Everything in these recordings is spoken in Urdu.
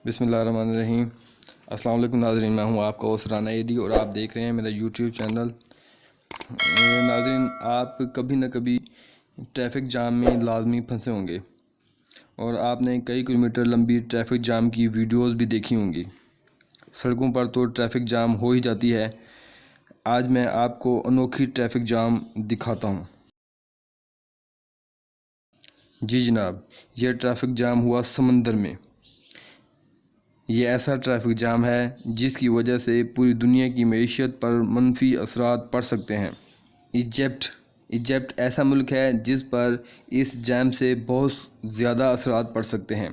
بسم اللہ الرحمن الرحیم۔ السلام علیکم ناظرین، میں ہوں آپ کا ہوسٹ رانا ایڈی اور آپ دیکھ رہے ہیں میرا یوٹیوب چینل۔ ناظرین، آپ کبھی نہ کبھی ٹریفک جام میں لازمی پھنسے ہوں گے اور آپ نے کئی کلومیٹر لمبی ٹریفک جام کی ویڈیوز بھی دیکھی ہوں گی۔ سڑکوں پر تو ٹریفک جام ہو ہی جاتی ہے۔ آج میں آپ کو انوکھی ٹریفک جام دکھاتا ہوں۔ جی جناب، یہ ٹریفک جام ہوا سمندر میں۔ یہ ایسا ٹریفک جام ہے جس کی وجہ سے پوری دنیا کی معیشت پر منفی اثرات پڑ سکتے ہیں۔ ایجپٹ ایسا ملک ہے جس پر اس جام سے بہت زیادہ اثرات پڑ سکتے ہیں۔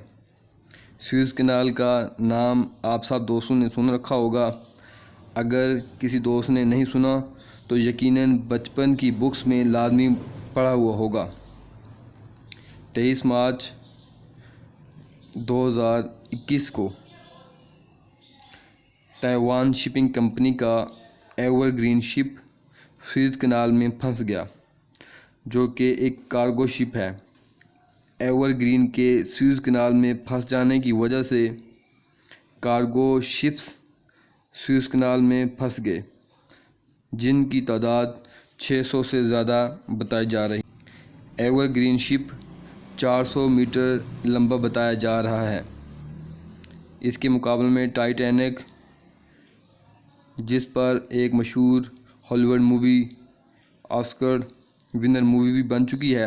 سوئز کینال کا نام آپ سب دوستوں نے سن رکھا ہوگا۔ اگر کسی دوست نے نہیں سنا تو یقیناً بچپن کی بکس میں لازمی پڑھا ہوا ہوگا۔ 23 مارچ 2021 کو تائیوان شپنگ کمپنی کا ایور گرین شپ سوئز کینال میں پھنس گیا، جو کہ ایک کارگو شپ ہے۔ ایور گرین کے سوئز کینال میں پھنس جانے کی وجہ سے کارگو شپس سوئز کینال میں پھنس گئے، جن کی تعداد 600 سے زیادہ بتائی جا رہی ہے۔ ایور گرین شپ 400 میٹر لمبا بتایا جا رہا ہے۔ اس کے مقابلے میں ٹائٹینک، جس پر ایک مشہور ہالی would movie Oscar winner movie بھی بن چکی ہے،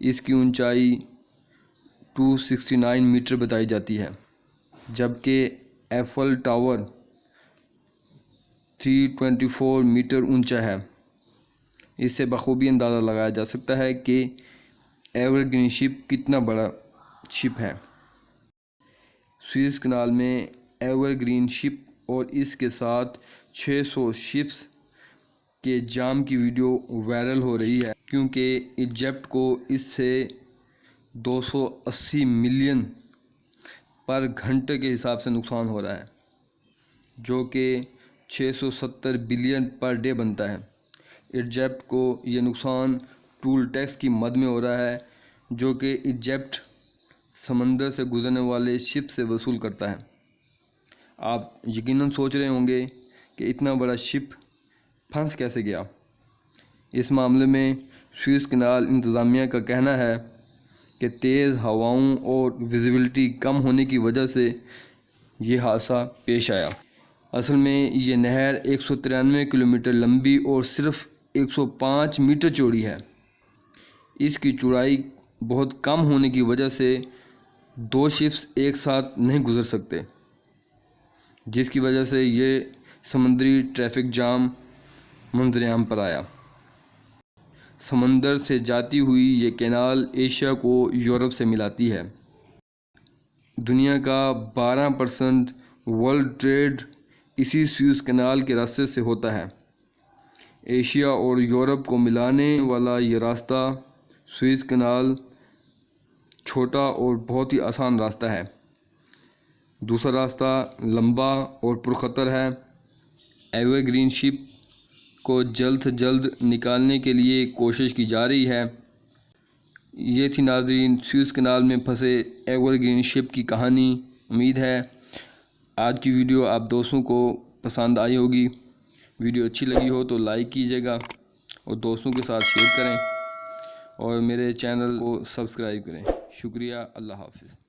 اس کی اونچائی 269 میٹر بتائی جاتی ہے، جبکہ ایفل ٹاور 324 میٹر اونچا ہے۔ اس سے بخوبی اندازہ لگایا جا سکتا ہے کہ ایور گرین شپ کتنا بڑا شپ ہے۔ سوئز کینال میں ایور گرین شپ اور اس کے ساتھ 600 شپس کے جام کی ویڈیو وائرل ہو رہی ہے، کیونکہ ایجپٹ کو اس سے 280 ملین پر گھنٹے کے حساب سے نقصان ہو رہا ہے، جو کہ 670 بلین پر ڈے بنتا ہے۔ ایجپٹ کو یہ نقصان ٹول ٹیکس کی مد میں ہو رہا ہے، جو کہ ایجپٹ سمندر سے گزرنے والے شپ سے وصول کرتا ہے۔ آپ یقیناً سوچ رہے ہوں گے کہ اتنا بڑا شپ پھنس کیسے گیا۔ اس معاملے میں سوئز کینال انتظامیہ کا کہنا ہے کہ تیز ہواؤں اور ویزیبلٹی کم ہونے کی وجہ سے یہ حادثہ پیش آیا۔ اصل میں یہ نہر 193 کلومیٹر لمبی اور صرف 105 میٹر چوڑی ہے۔ اس کی چوڑائی بہت کم ہونے کی وجہ سے دو شپس ایک ساتھ نہیں گزر سکتے، جس کی وجہ سے یہ سمندری ٹریفک جام منظر عام پر آیا۔ سمندر سے جاتی ہوئی یہ کینال ایشیا کو یورپ سے ملاتی ہے۔ دنیا کا 12% ورلڈ ٹریڈ اسی سوئز کینال کے راستے سے ہوتا ہے۔ ایشیا اور یورپ کو ملانے والا یہ راستہ سوئز کینال چھوٹا اور بہت ہی آسان راستہ ہے۔ دوسرا راستہ لمبا اور پرخطر ہے۔ ایور گرین شپ کو جلد سے جلد نکالنے کے لیے کوشش کی جا رہی ہے۔ یہ تھی ناظرین سوئز کینال میں پھنسے ایور گرین شپ کی کہانی۔ امید ہے آج کی ویڈیو آپ دوستوں کو پسند آئی ہوگی۔ ویڈیو اچھی لگی ہو تو لائک کیجیے گا اور دوستوں کے ساتھ شیئر کریں اور میرے چینل کو سبسکرائب کریں۔ شکریہ، اللہ حافظ۔